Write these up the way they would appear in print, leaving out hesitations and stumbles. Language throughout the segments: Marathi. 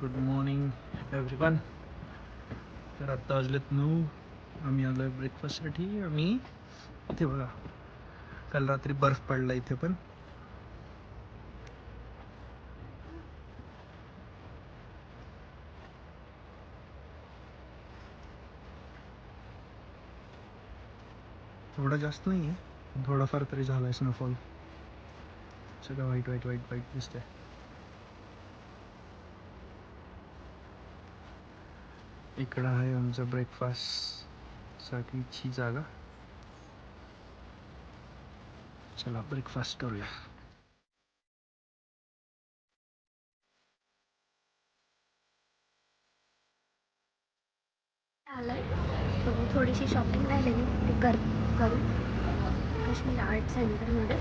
Good morning everyone. तर आत्ता वाजलेत 9. आम्ही आलो आहे ब्रेकफास्टसाठी. आम्ही इथे बघा, काल रात्री बर्फ पडला इथे पण. थोडा जास्त नाही आहे, थोडाफार तरी झाला आहे स्नोफॉल. सगळं व्हाईट व्हाईट व्हाईट व्हाईट दिसतंय. इकडं आहे आमचं ब्रेकफास्टसाठीची जागा. चला ब्रेकफास्ट करूया. आलंय थोडीशी शॉपिंग राहिलेली ती करू काश्मीर आर्ट सेंटरमध्ये.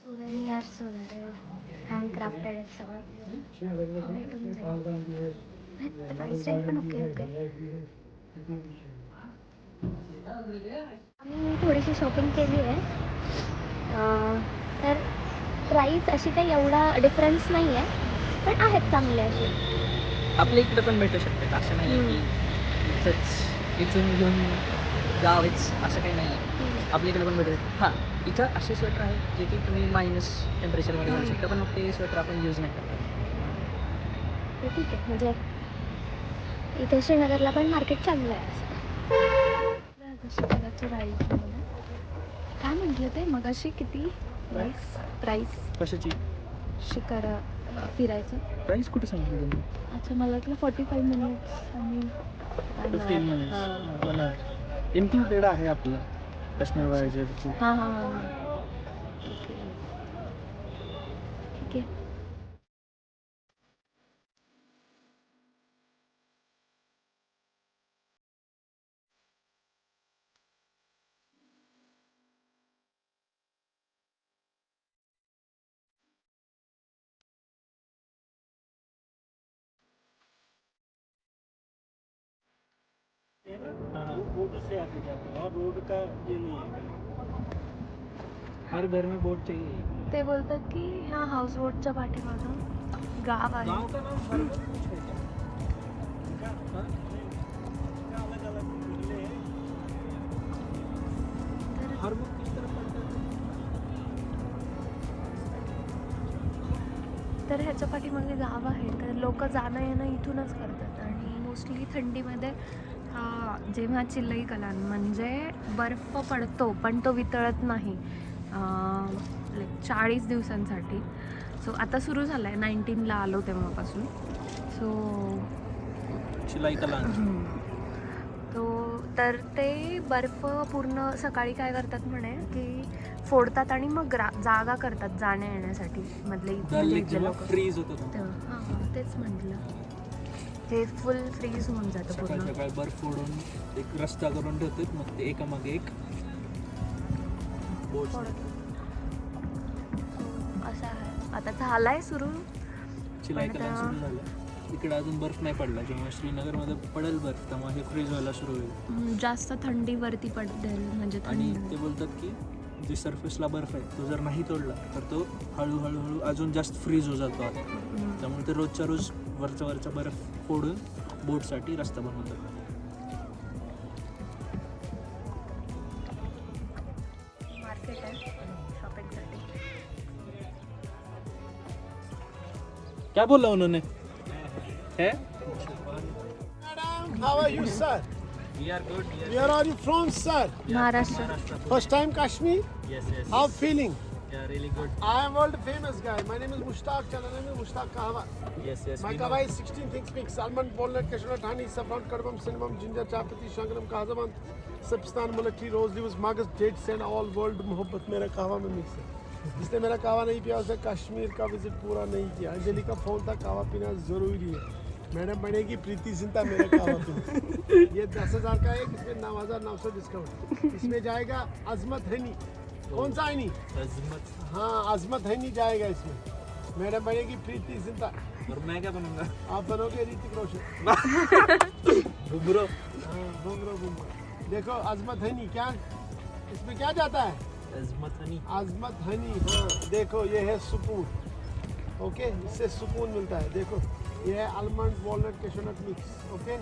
सुवेनियर्स वगैरे हँडक्राफ्टेड आहेत सगळं भेटून जाईल. प्राईस रेंज पण ओके ओके. आम्ही थोडीशी शॉपिंग केली आहे. तर प्राईस अशी काही एवढा डिफरन्स नाही आहे, पण आहेत चांगले असे. आपल्या इकडे पण भेटू शकते, असं नाही की इथंच इथून घेऊन जावेच असं काही नाही आहे. आपल्या इकडे पण भेटू शकते. हां, इथं असे स्वेटर आहेत जे की तुम्ही मायनस टेम्परेचरमध्ये घालू शकता, पण मग ते स्वेटर आपण यूज नाही करतात. ते ठीक आहे. म्हणजे इथे श्रीनगरला पण मार्केट चांगलं आहे असं. शिकाराचं राईस काय म्हटलं ते मग अशी किती प्राईस कशाची शिकारा फिरायचं प्राईस कुठे सांगितली तुम्ही? अच्छा, मला वाटलं 45 मिनिट्स आणि 15 मिनिट्स इन्क्लुडेड आहे आपलं काश्मीर वायजरची. हां हां हां ओके ठीक आहे. और रोड का ये नहीं है, हर घर में बोट चाहिए. ते बोलतात की ह्या हाऊस बोटच्या पाठीमागं गाव आहे. गाँव का नाम हरमुख कुछ है क्या? अलग अलग मिले हैं. हरमुख किस तरफ पड़ता है? तर ह्याच्या पाठीमागे गाव आहे, तर लोक जाणं येणं इथूनच करतात. आणि मोस्टली थंडीमध्ये जेव्हा चिल्लई कलान म्हणजे बर्फ पडतो पण तो वितळत नाही, लाईक 40 दिवसांसाठी. सो आता सुरू झालं आहे, 19ला आलो तेव्हापासून. सो चिलाई कलान. तर ते बर्फ पूर्ण सकाळी काय करतात म्हणे की फोडतात आणि मग जागा करतात जाण्या येण्यासाठी मधले इथले लोक. फ्रीज होतं हां तेच म्हटलं, ते फुल फ्रीज होऊन जातं पूर्ण. सकाळी बर्फ फोडून एक रस्ता करून ठेवतात, मग ते एकामागे एक बोट. असं आहे. आता झालाय सुरू. चिलाई कलान सुरू झालं. इकडे अजून बर्फ नाही पडला. जेव्हा श्रीनगरमध्ये पडेल बर्फ तेव्हा हे फ्रीज व्हायला सुरू होईल. जास्त थंडीवरती पडेल म्हणजे. आणि ते बोलतात की जे सरफेसला बर्फ आहे तो जर नाही तोडला तर तो हळूहळू अजून जास्त फ्रीज होत जातो आता. त्यामुळे ते रोजच्या रोज वरचा बर्फ फोडून बोटसाठी रस्ता बनवतात. मार्केट आहे शॉपिंगसाठी. क्या बोला उन्होंने? है? How are you, sir? We are good. Where are you from, sir? Maharashtra. First time Kashmir? Yes. How feeling? Yeah, really good. I am world famous guy. My name is Mushtaq. Channel name is Mushtaq Kahwa. Yes. My kahwa is 16 things mix. Almond, walnut, cashew, honey, saffron, cardamom, cinnamon, ginger, chapati, shankaram, kazaman, सबस्तान, मुलट्ठी, रोज लिव्स, मगज, डेट्स एंड ऑल वर्ल्ड मोहब्बत मेरा कहवा में मिक्स है. जिसने मेरा कहवा नहीं पिया उसे कश्मीर का विजिट पूरा नहीं किया. अंजलि का फोन था, कहवा पीना जरूरी है. मैडम बनेगी प्रीति जिंटा मेरा कहवा पीना. ये 10,000 का है, इसमें 9,900 डिस्काउंट. इसमें जाएगा अजमत हनी. कौन सा हनी? अजमत. हाँ अजमत हनी जाएगा इसमें. मैडम बनेगी प्रीति जिंटा. और मैं क्या बनूंगा? आप बनोगे ऋतिक रोशन. बुमरो. हाँ बुमरो. देखो अजमत हनी क्या, इसमें क्या जाता है? अजमत हनी. अजमत हनी. हाँ देखो ये है सुकून. ओके, इससे सुकून मिलता है। देखो ये है almond walnut cashew nut mix. Okay,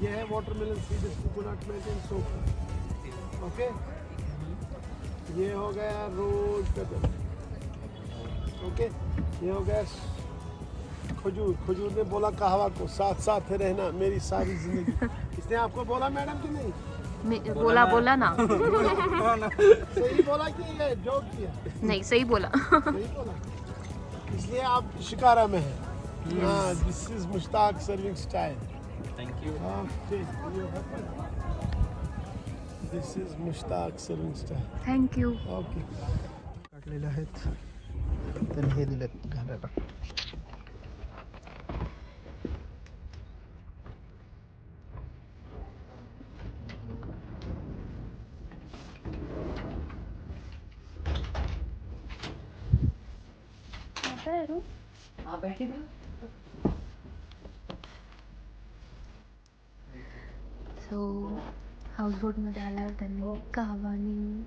ये है watermelon seeds coconut milk end soap. Okay, ये हो गया रोज पेपर। ओके, ये हो गया खजूर। खजूर ने बोला कहवा को साथ साथ रहना मेरी सारी जिंदगी। इसने आपको बोला मैडम कि नहीं? बोला बोला ना. सही बोला कि ये जोक किया? नाही सही बोला. सही बोला, इसलिए आप शिकारा में हैं। हाँ, this is Mushtaq serving style. Thank you. Okay, this is Mushtaq serving style. Thank you. Okay, काढलेले आहेत त्यांनी हे दिलेत घालायला. हाँ बैठे थे. सो हाऊसबोटमध्ये आल्यावर त्यांनी kahवा आणि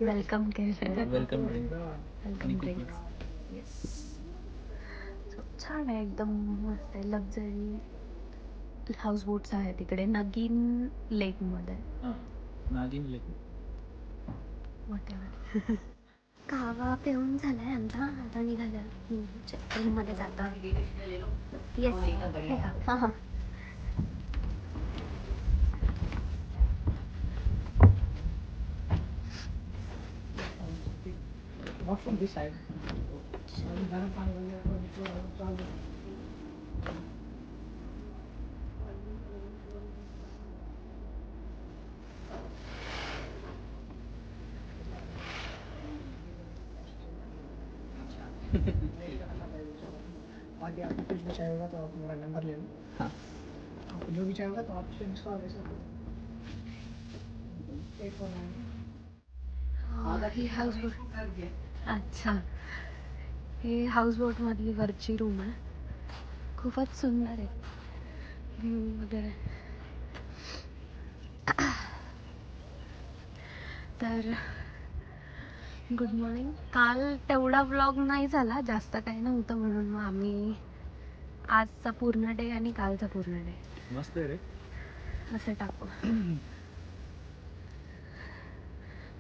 वेलकम केलं. Welcome drink. Welcome drinks. Yes. So छान आहे एकदम मस्त आहे. लक्झरी हाऊसबोट्स आहेत तिकडे नगीन लेकमध्ये. नागिन लेक. वॉटेवर. kahवा पिऊन झालाय आमचा. आता निघाल्या ट्रेनमध्ये जाता. येस. हां हां. Not from this side. आगे आपको कुछ भी चाहिए होगा तो आप मेरा नंबर ले लो. हाँ. आपको जो भी चाहिए होगा तो आप इंस्टॉल कर सकते हो. 849. ही हाऊसबोट. अच्छा, हे हाऊसबोटमधली वरची रूम आहे. खूपच सुंदर आहे व्ह्यू वगैरे. तर गुड मॉर्निंग. काल तेवढा व्लॉग नाही झाला, जास्त काही नव्हतं म्हणून मग आम्ही आजचा पूर्ण डे आणि कालचा पूर्ण डे मस्त आहे रे. असं टाकू.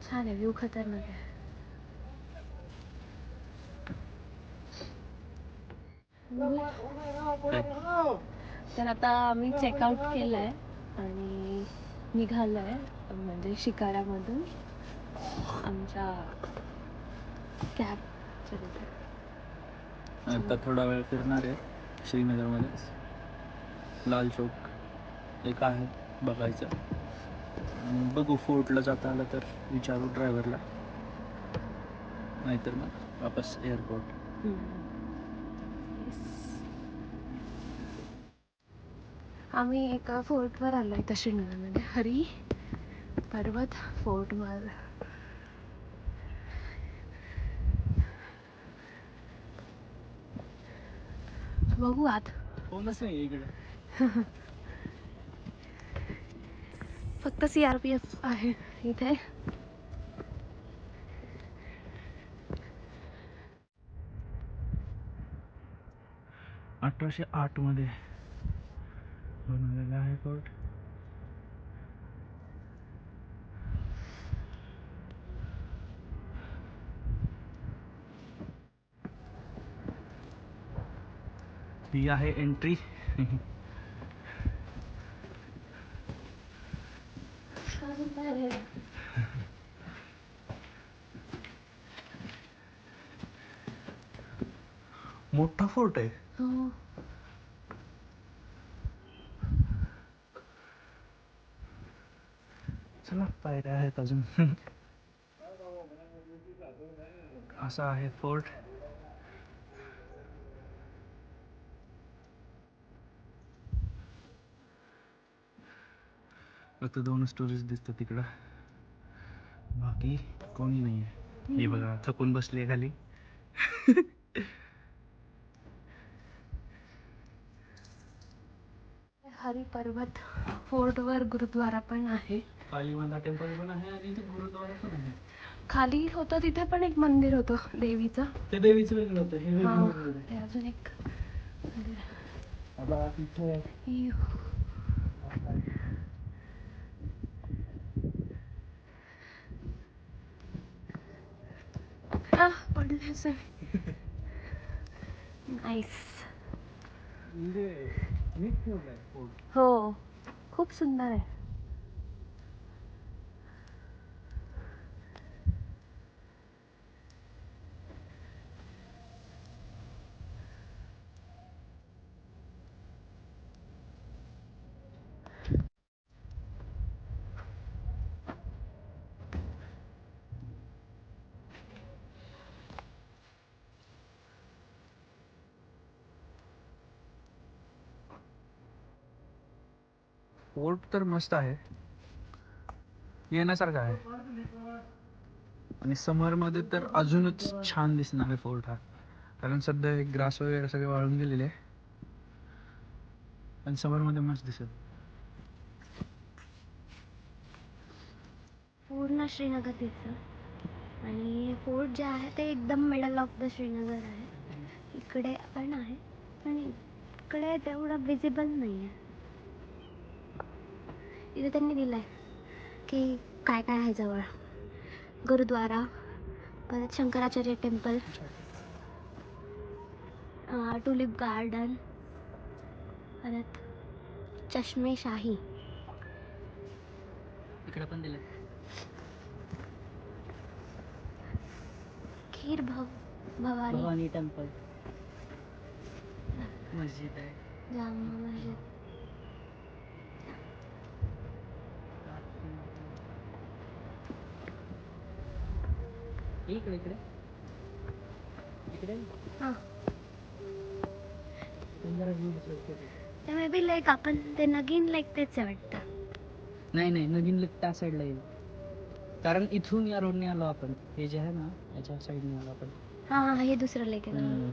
छान आहे व्ह्यू, खतरनाक आहे. तर आता आम्ही चेकआउट केलं आहे आणि निघालो आहे म्हणजे शिकारामधून आमच्या कॅबच्या तिथे. आता थोडा वेळ फिरणार आहे श्रीनगरमध्येच. लाल चौक एक आहे बघायचं. बघू फोर्टला जाता आलं तर विचारू ड्रायव्हरला, नाहीतर मग वापस एअरपोर्ट. आम्ही एका फोर्टवर आलो इथं श्रीनगरमध्ये, हरी पर्वत फोर्टवर. बघू आत. कोणच नाही इकडे. फक्त CRPF आहे इथे. 1808 मध्ये बनवलेला आहे फोर्ट. ही आहे एंट्री. मोठा फोर्ट आहे. हो. चला पायऱ्या आहेत अजून. असा आहे फोर्ट. फक्त 2 टुरिस्ट दिसतात तिकडं, बाकी कोणी नाही आहे. हे बघा थकून बसली आहे खाली. हरी पर्वत फोर्टवर गुरुद्वारा पण आहे. कालीमाता टेम्पल पण आहे आणि इथे गुरुद्वारा पण आहे. खाली होतं तिथे पण एक मंदिर होतं देवीचं. ते देवीचं वेगळं होतं, हे वेगळं हा, वेगळं ते अजून एक मंदिर आहे. आता इथे इयो. पडले असेल. नाईस. नीट ठेवलंय फोड. हो, खूप सुंदर आहे. फोर्ट तर मस्त आहे, येण्यासारखं आहे. आणि समर मध्ये तर अजूनच छान दिसणार आहे फोर्ट हा, कारण सध्या ग्रास वगैरे सगळे वाळून गेलेले आहे. पण समर मध्ये मस्त दिसेल. पूर्ण श्रीनगर दिसतं. आणि फोर्ट जे आहे ते एकदम मिडल ऑफ द श्रीनगर आहे. इकडे पण आहे पण इकडे तेवढं विजिबल नाही आहे. इथे त्यांनी दिलंय की काय काय आहे जवळ. गुरुद्वारा, परत शंकराचार्य टेम्पल, टुलिप गार्डन, परत चष्मे शाही. इकडे पण दिले. खीर भवानी, भवानी टेम्पल, मस्जिद आहे. जामा मस्जिद. इकडे इकडे इकडे हां, जरा view दिसतोय. ते मे बी लाईक आपण ते नगीन लाईक तेच आहे वाटतं. नाही नाही, नवीन लुक त्या साईडला येईल, कारण इथून या रोडने आलो आपण. हे जे आहे ना याच्या साईडने आलो आपण. हां, हे दुसरं लेक आहे.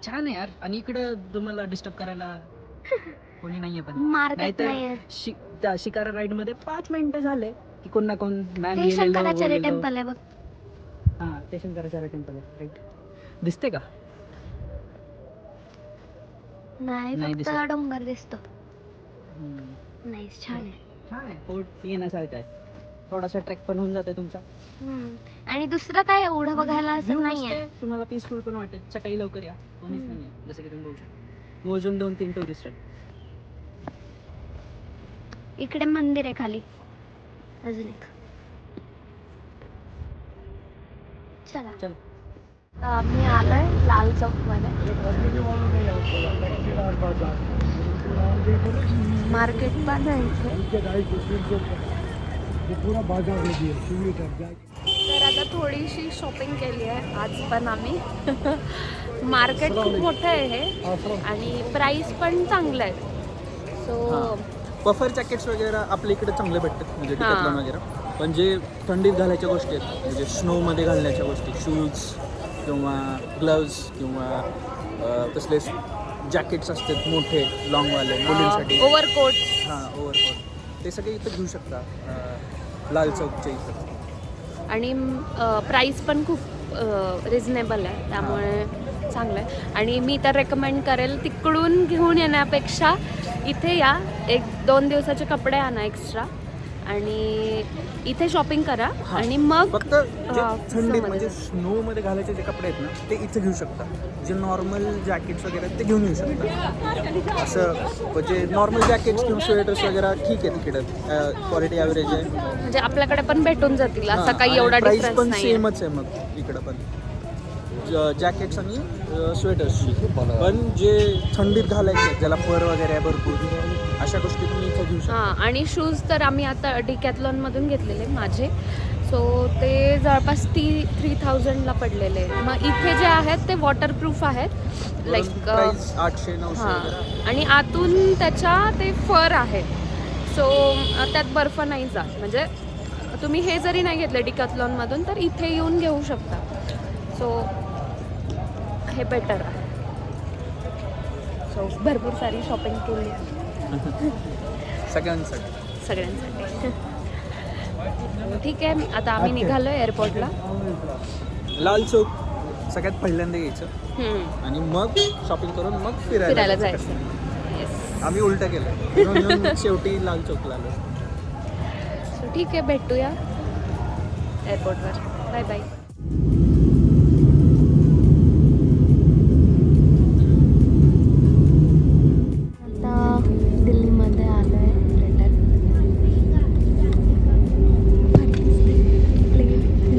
छान आहे यार. आणि इकडं तुम्हाला डिस्टर्ब करायला कोणी नाहीये. पण मार्केट नाहीये. त्या शिकारा राईड मध्ये 5 मिनिटं झाले की कोण ना कोण मॅन हे शंकराचार्य टेम्पल आहे बघ. हा, ते शंकराचार्य टेम्पल आहे. राईट, दिसते का? नाही, नाही फक्त दिसत. डोंगर दिसतो. नाईस, छान आहे. छान आहे, फोर्ट येण्यासारखं आहे. थोडासा ट्रेक पण होऊन जाते तुमचा. आणि दुसरं काय एवढं बघायला View असं नाहीये. मस्त, तुम्हाला पीसफुल पण वाटेल. सकाळी लवकर या, कोणीच नाहीये. जसं की तुम्ही बघू शकता, मोजून 2-3 टुरिस्ट आहेत. इकडे मंदिर आहे खाली अजून एक. चला, चल. आम्ही आलोय लाल चौक मध्ये. मार्केट पण आहे इथे. तर आता थोडीशी शॉपिंग केली आहे आज पण आम्ही. मार्केट खूप मोठं आहे हे आणि प्राइस पण चांगलं आहे. सो पफर जॅकेट्स वगैरे आपल्या इकडे चांगले भेटतात, म्हणजे डिकॅथलॉन वगैरे. पण जे थंडीत घालायच्या गोष्टी आहेत, म्हणजे स्नोमध्ये घालण्याच्या गोष्टी, शूज किंवा ग्लव्ज किंवा तसले जॅकेट्स असतात मोठे लॉंगवाले मुलींसाठी, ओव्हरकोट. हां ओव्हरकोट, ते सगळे इथं घेऊ शकता लाल चौकच्या इथं. आणि प्राईस पण खूप रिजनेबल आहे, त्यामुळे चांगलं आहे. आणि मी तर रेकमेंड करेल तिकडून घेऊन येण्यापेक्षा इथे या, 1-2 दिवसाचे कपडे आणा एक्स्ट्रा आणि इथे शॉपिंग करा. आणि मग फक्त जे थंडीत म्हणजे स्नो मध्ये घालायचे जे कपडे आहेत ना ते इथे घेऊ शकता. जे नॉर्मल जॅकेट्स वगैरे आहेत ते घेऊन येऊ शकता. असं म्हणजे नॉर्मल जॅकेट्स किंवा स्वेटर्स वगैरे ठीक आहे, तिकडे क्वालिटी ॲव्हरेज आहे, म्हणजे आपल्याकडे पण भेटून जातील. असं काही एवढा प्राइस डिफरन्स पण नाही. सेमच आहे मग इकडं पण जॅकेट्स आणि स्वेटर्सची. पण जे थंडीत घालायचे ज्याला फर वगैरे आहे भरपूर, अशा गोष्टी तुम्ही इथं घेऊ शकता. हां, आणि शूज तर आम्ही आता डिकॅथलॉनमधून घेतलेले माझे. सो ते जवळपास 3000ला पडलेले. मग इथे जे आहेत ते वॉटरप्रूफ आहेत, लाईक प्राइस 800-900 हां. वगैरे. आणि आतून त्याच्या ते फर आहे. सो त्यात बर्फ नाही जात. म्हणजे तुम्ही हे जरी नाही घेतलं डिकॅथलॉनमधून तर इथे येऊन घेऊ शकता. सो हे बेटर आहे. सो भरपूर सारी शॉपिंग केली आहे सगळ्यांसाठी. सगळ्यांसाठी. ठीक आहे आता आम्ही निघालो एअरपोर्टला. लाल चौक सगळ्यात पहिल्यांदा यायचं आणि मग शॉपिंग करून मग फिरायला जायचं. येस. आम्ही उलटं केलं. शेवटी लाल चौकला आलो. सो ठीक आहे भेटूया एअरपोर्टवर. Bye bye.